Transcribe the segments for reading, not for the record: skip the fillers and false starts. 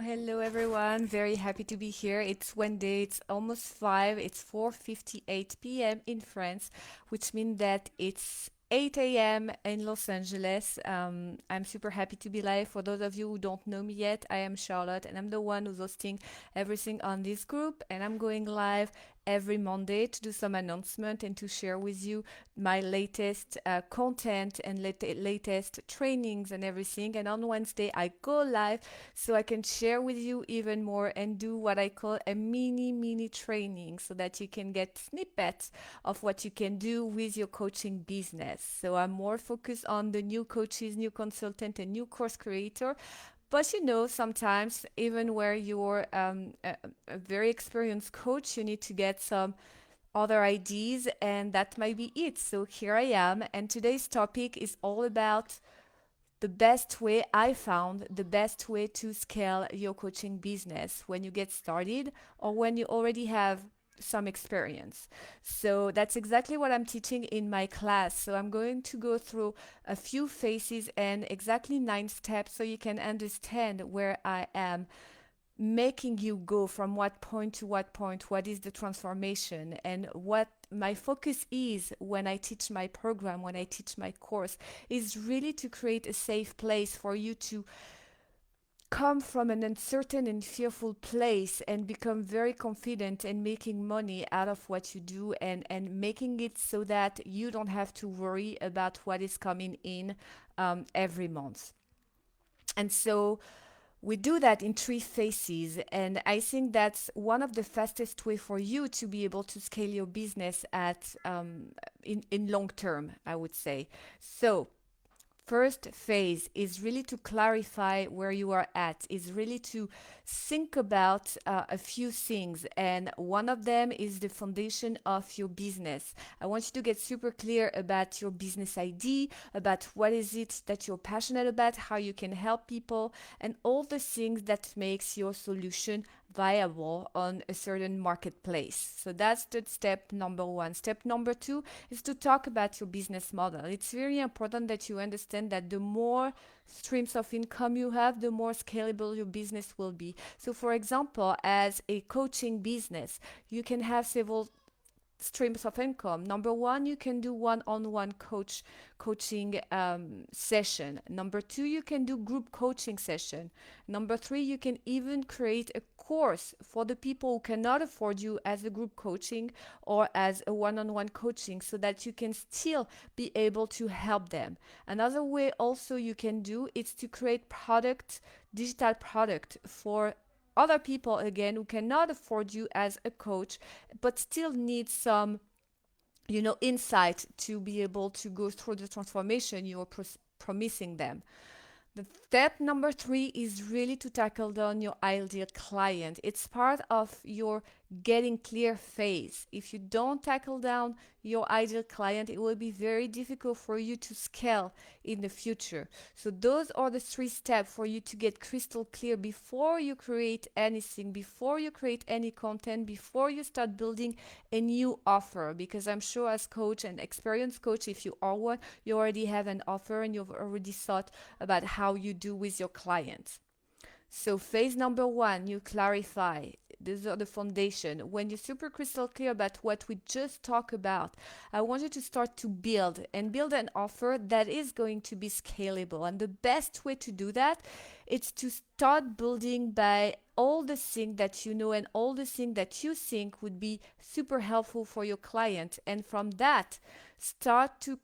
hello everyone. Very happy to be here. It's Wednesday, it's almost 5, it's 4:58 p.m. in France, which means that it's 8 a.m. in Los Angeles. I'm super happy to be live. For those of you who don't know me yet, I am Charlotte and I'm the one who's hosting everything on this group, and I'm going live every Monday to do some announcement and to share with you my latest content and latest trainings and everything. And on Wednesday, I go live so I can share with you even more and do what I call a mini training so that you can get snippets of what you can do with your coaching business. So I'm more focused on the new coaches, new consultant, and new course creator. But sometimes even where you're a very experienced coach, you need to get some other ideas, and that might be it. So here I am, and today's topic is all about the best way I found the best way to scale your coaching business when you get started or when you already have some experience. So that's exactly what I'm teaching in my class. So I'm going to go through a few phases and exactly 9 steps so you can understand where I am making you go from what point to what point, what is the transformation, and what my focus is when I teach my program, when I teach my course, is really to create a safe place for you to come from an uncertain and fearful place and become very confident in making money out of what you do, and making it so that you don't have to worry about what is coming in every month. And so we do that in 3 phases, and I think that's one of the fastest way for you to be able to scale your business at in long term, I would say. So first phase is really to clarify where you are at, is really to think about a few things, and one of them is the foundation of your business. I want you to get super clear about your business ID, about what is it that you're passionate about, how you can help people, and all the things that makes your solution viable on a certain marketplace. So that's the step number one. Step number two is to talk about your business model. It's very important that you understand that the more streams of income you have, the more scalable your business will be. So, for example, as a coaching business, you can have several streams of income. Number one, you can do one-on-one coaching session. Number two, you can do group coaching session. Number three, you can even create a course for the people who cannot afford you as a group coaching or as a one-on-one coaching, so that you can still be able to help them. Another way also you can do is to create digital product for other people, again, who cannot afford you as a coach but still need some insight to be able to go through the transformation you are promising them. The step number three is really to tackle down your ideal client. It's part of your getting clear phase. If you don't tackle down your ideal client, it will be very difficult for you to scale in the future. So those are the 3 steps for you to get crystal clear before you create anything, before you create any content, before you start building a new offer. Because I'm sure as coach and experienced coach, if you are one, you already have an offer and you've already thought about how you do with your clients. So phase number one, you clarify. These are the foundation. When you're super crystal clear about what we just talked about, I want you to start to build an offer that is going to be scalable. And the best way to do that is to start building by all the things that you know and all the things that you think would be super helpful for your client. And from that, start to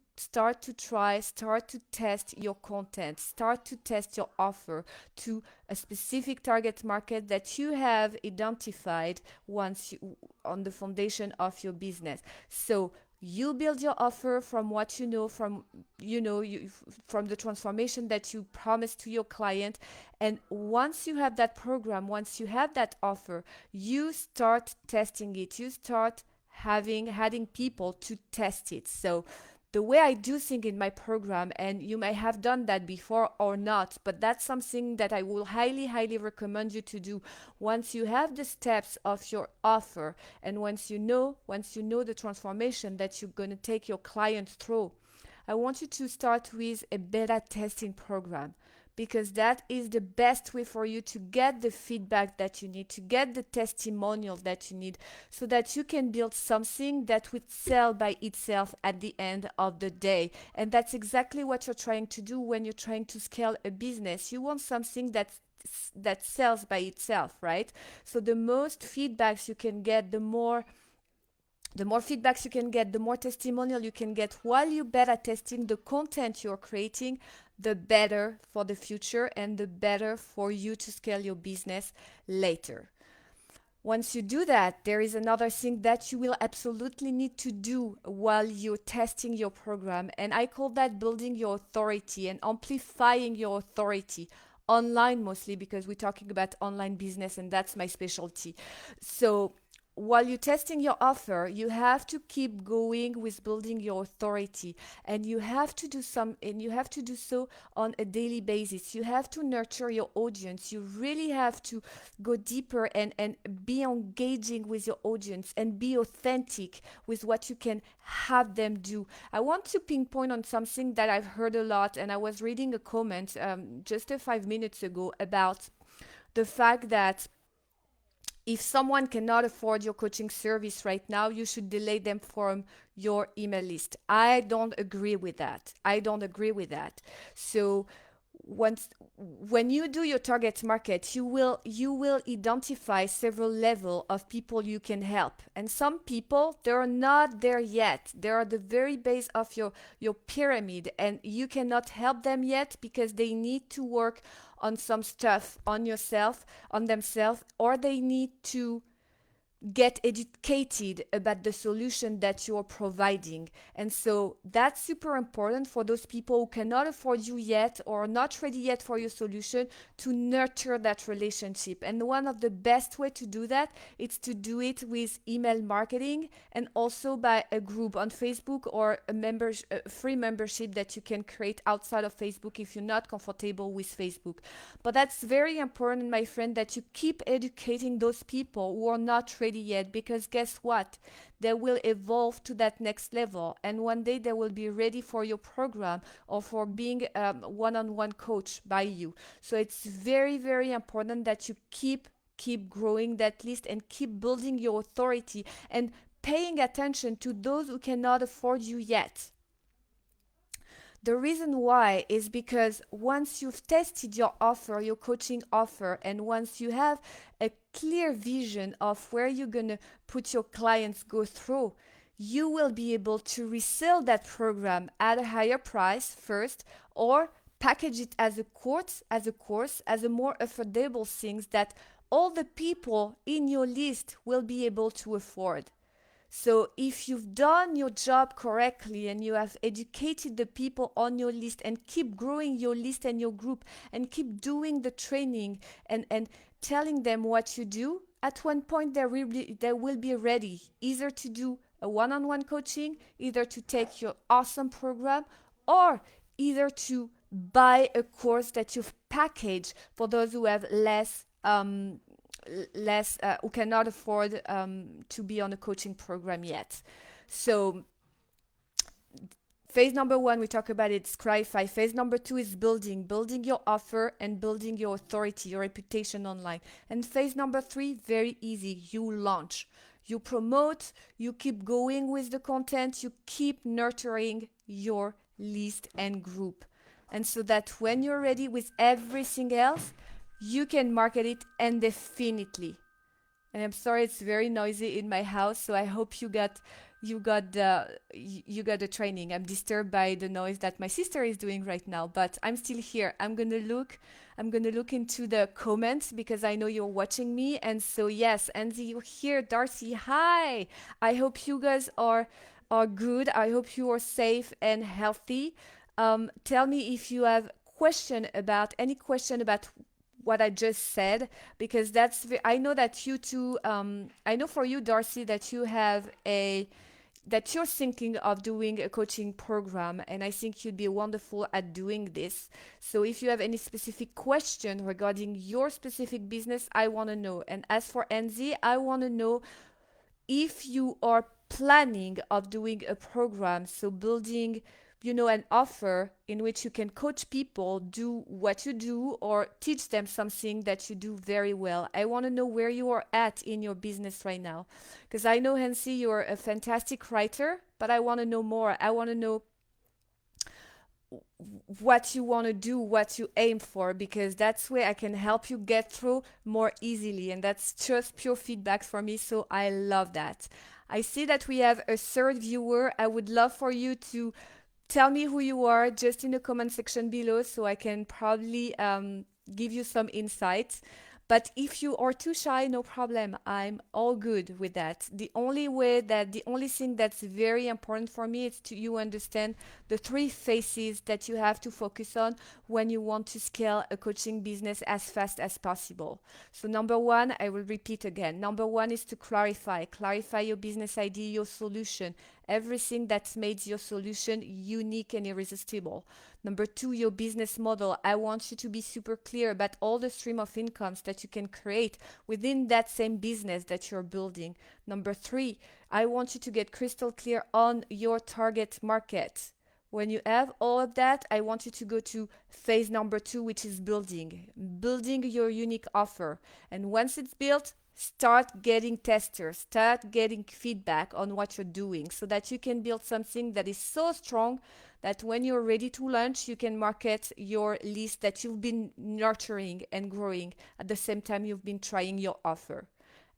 test your content, start to test your offer to a specific target market that you have identified once you on the foundation of your business. So you build your offer from what you know from from the transformation that you promised to your client, and once you have that program, once you have that offer, you start testing it, you start having people to test it. So the way I do things in my program, and you may have done that before or not, but that's something that I will highly recommend you to do. Once you have the steps of your offer, and once you know the transformation that you're going to take your client through, I want you to start with a beta testing program, because that is the best way for you to get the feedback that you need, to get the testimonial that you need, so that you can build something that would sell by itself at the end of the day. And that's exactly what you're trying to do when you're trying to scale a business. You want something that sells by itself, right? So the most feedbacks you can get, the more feedbacks you can get, the more testimonial you can get while you're beta testing the content you're creating, the better for the future and the better for you to scale your business later. Once you do that, there is another thing that you will absolutely need to do while you're testing your program. And I call that building your authority and amplifying your authority online, mostly because we're talking about online business and that's my specialty. So while you're testing your offer, you have to keep going with building your authority, and you have to do so on a daily basis. You have to nurture your audience. You really have to go deeper and be engaging with your audience and be authentic with what you can have them do. I want to pinpoint on something that I've heard a lot, and I was reading a comment just 5 minutes ago about the fact that if someone cannot afford your coaching service right now, you should delay them from your email list. I don't agree with that. I don't agree with that. So once when you do your target market, you will identify several level of people you can help. And some people, they're not there yet. They're at the very base of your pyramid, and you cannot help them yet because they need to work on some stuff on themselves, or they need to get educated about the solution that you're providing. And so that's super important for those people who cannot afford you yet or are not ready yet for your solution, to nurture that relationship. And one of the best way to do that is to do it with email marketing, and also by a group on Facebook, or a free membership that you can create outside of Facebook if you're not comfortable with Facebook. But that's very important, my friend, that you keep educating those people who are not ready yet, because guess what? They will evolve to that next level, and one day they will be ready for your program or for being one-on-one coach by you. So it's very, very important that you keep growing that list and keep building your authority and paying attention to those who cannot afford you yet. The reason why is because once you've tested your offer, your coaching offer, and once you have a clear vision of where you're going to put your clients go through, you will be able to resell that program at a higher price first, or package it as a more affordable things that all the people in your list will be able to afford. So if you've done your job correctly and you have educated the people on your list, and keep growing your list and your group, and keep doing the training and telling them what you do, at one point they will be ready either to do a one-on-one coaching, either to take your awesome program, or either to buy a course that you've packaged for those who have less who cannot afford to be on a coaching program yet. So phase number one, we talk about it, Scribify. Phase number two is building your offer and building your authority, your reputation online. And phase number three, very easy, you launch. You promote, you keep going with the content, you keep nurturing your list and group. And so that when you're ready with everything else, you can market it indefinitely. And I'm sorry, it's very noisy in my house, so I hope you got the training. I'm disturbed by the noise that my sister is doing right now, but I'm still here. I'm gonna look into the comments because I know you're watching me. And so yes, Andy, you're here. Darcy, hi. I hope you guys are good. I hope you are safe and healthy. Tell me if you have any question about what I just said, because I know that you too. I know for you, Darcy, that you're thinking of doing a coaching program, and I think you'd be wonderful at doing this. So if you have any specific question regarding your specific business, I want to know. And as for NZ, I want to know if you are planning of doing a program, so building an offer in which you can coach people do what you do or teach them something that you do very well. I want to know where you are at in your business right now. Because I know, Hansi, you're a fantastic writer, but I want to know more. I want to know what you want to do, what you aim for, because that's where I can help you get through more easily. And that's just pure feedback for me. So I love that. I see that we have a third viewer. I would love for you to tell me who you are just in the comment section below so I can probably give you some insights. But if you are too shy, no problem. I'm all good with that. The only thing that's very important for me is to you understand the three phases that you have to focus on when you want to scale a coaching business as fast as possible. So number one, I will repeat again. Number one is to clarify your business idea, your solution, everything that makes your solution unique and irresistible. Number two, your business model. I want you to be super clear about all the stream of incomes that you can create within that same business that you're building. Number three, I want you to get crystal clear on your target market. When you have all of that, I want you to go to phase number two, which is building your unique offer. And once it's built, start getting testers, start getting feedback on what you're doing so that you can build something that is so strong that when you're ready to launch, you can market your list that you've been nurturing and growing at the same time you've been trying your offer.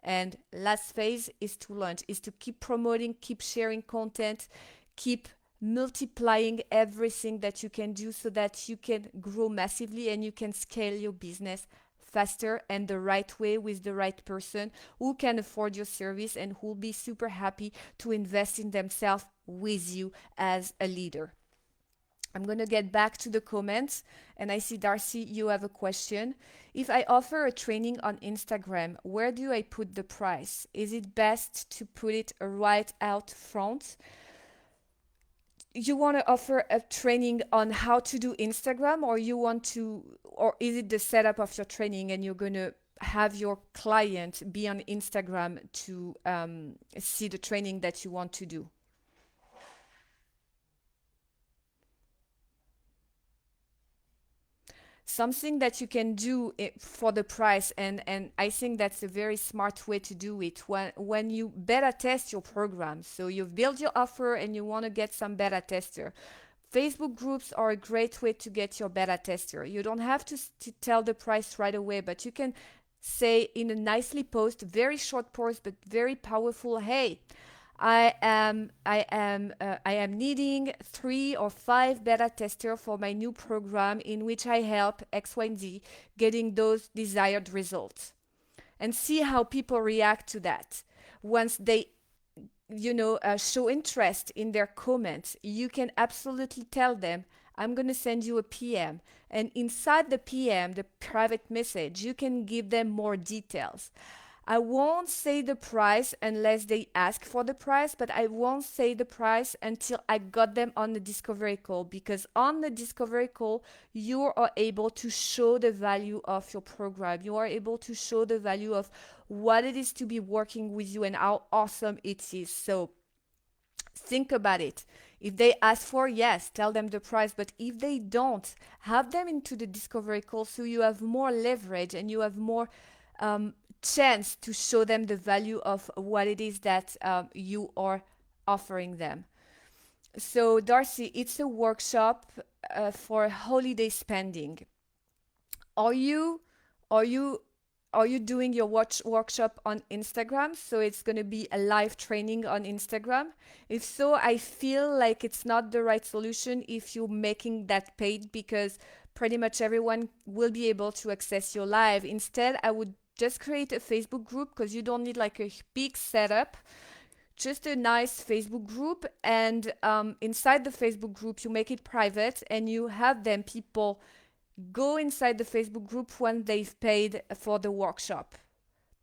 And last phase is to launch, is to keep promoting, keep sharing content, keep multiplying everything that you can do so that you can grow massively and you can scale your business faster and the right way with the right person who can afford your service and who will be super happy to invest in themselves with you as a leader. I'm going to get back to the comments, and I see Darcy, you have a question. If I offer a training on Instagram, where do I put the price? Is it best to put it right out front? You want to offer a training on how to do Instagram, or is it the setup of your training and you're going to have your client be on Instagram to see the training that you want to do? Something that you can do for the price, and I think that's a very smart way to do it when you beta test your program. So you've built your offer and you want to get some beta tester. Facebook groups are a great way to get your beta tester. You don't have to tell the price right away, but you can say in a nicely post, very short post but very powerful, hey, I am needing 3 or 5 beta testers for my new program in which I help X, Y, and Z getting those desired results. And see how people react to that. Once they show interest in their comments, you can absolutely tell them, I'm going to send you a PM. And inside the PM, the private message, you can give them more details. I won't say the price unless they ask for the price, but I won't say the price until I got them on the discovery call, because on the discovery call, you are able to show the value of your program. You are able to show the value of what it is to be working with you and how awesome it is. So think about it. If they ask for, yes, tell them the price. But if they don't, have them into the discovery call so you have more leverage and you have more chance to show them the value of what it is that you are offering them. So Darcy, it's a workshop for holiday spending. Are you are you are you doing your workshop on Instagram? So it's going to be a live training on Instagram. If so, I feel like it's not the right solution if you're making that paid, because pretty much everyone will be able to access your live. Instead, I would just create a Facebook group, because you don't need like a big setup, just a nice Facebook group. And inside the Facebook group, you make it private and you have them, people go inside the Facebook group when they've paid for the workshop.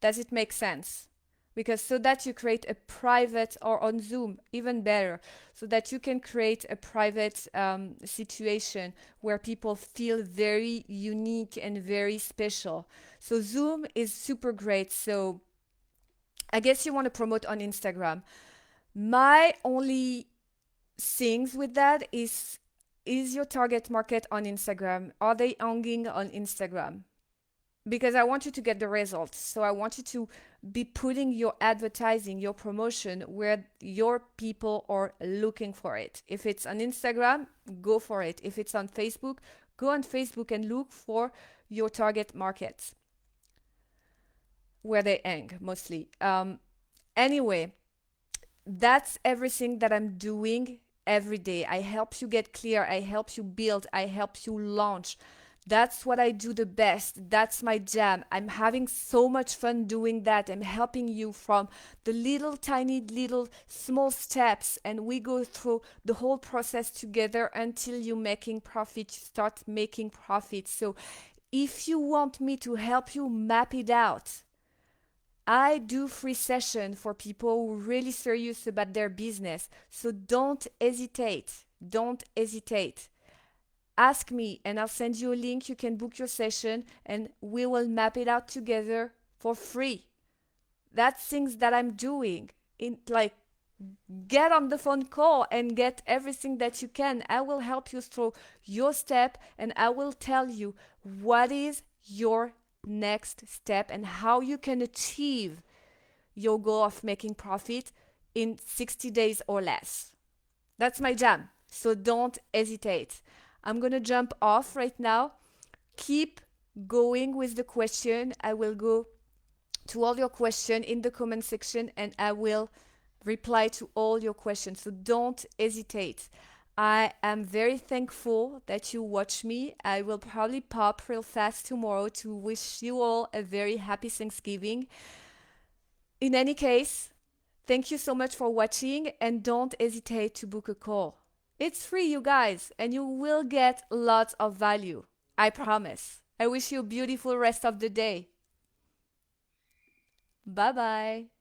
Does it make sense? Because so that you create a private, or on Zoom, even better, so that you can create a private situation where people feel very unique and very special. So Zoom is super great. So I guess you want to promote on Instagram. My only things with that is your target market on Instagram? Are they hanging on Instagram? Because I want you to get the results. So I want you to be putting your advertising, your promotion where your people are looking for it. If it's on Instagram, go for it. If it's on Facebook, go on Facebook and look for your target markets where they hang mostly. Anyway, that's everything that I'm doing every day. I help you get clear. I help you build. I help you launch. That's what I do the best. That's my jam. I'm having so much fun doing that. I'm helping you from the little tiny little small steps, and we go through the whole process together until you're making profit. You start making profit. So if you want me to help you map it out, I do free session for people who are really serious about their business. So don't hesitate. Don't hesitate. Ask me and I'll send you a link. You can book your session and we will map it out together for free. That's things that I'm doing. In like get on the phone call and get everything that you can. I will help you through your step and I will tell you what is your next step and how you can achieve your goal of making profit in 60 days or less. That's my jam. So don't hesitate. I'm going to jump off right now. Keep going with the question. I will go to all your questions in the comment section and I will reply to all your questions. So don't hesitate. I am very thankful that you watch me. I will probably pop real fast tomorrow to wish you all a very happy Thanksgiving. In any case, thank you so much for watching and don't hesitate to book a call. It's free, you guys, and you will get lots of value. I promise. I wish you a beautiful rest of the day. Bye bye.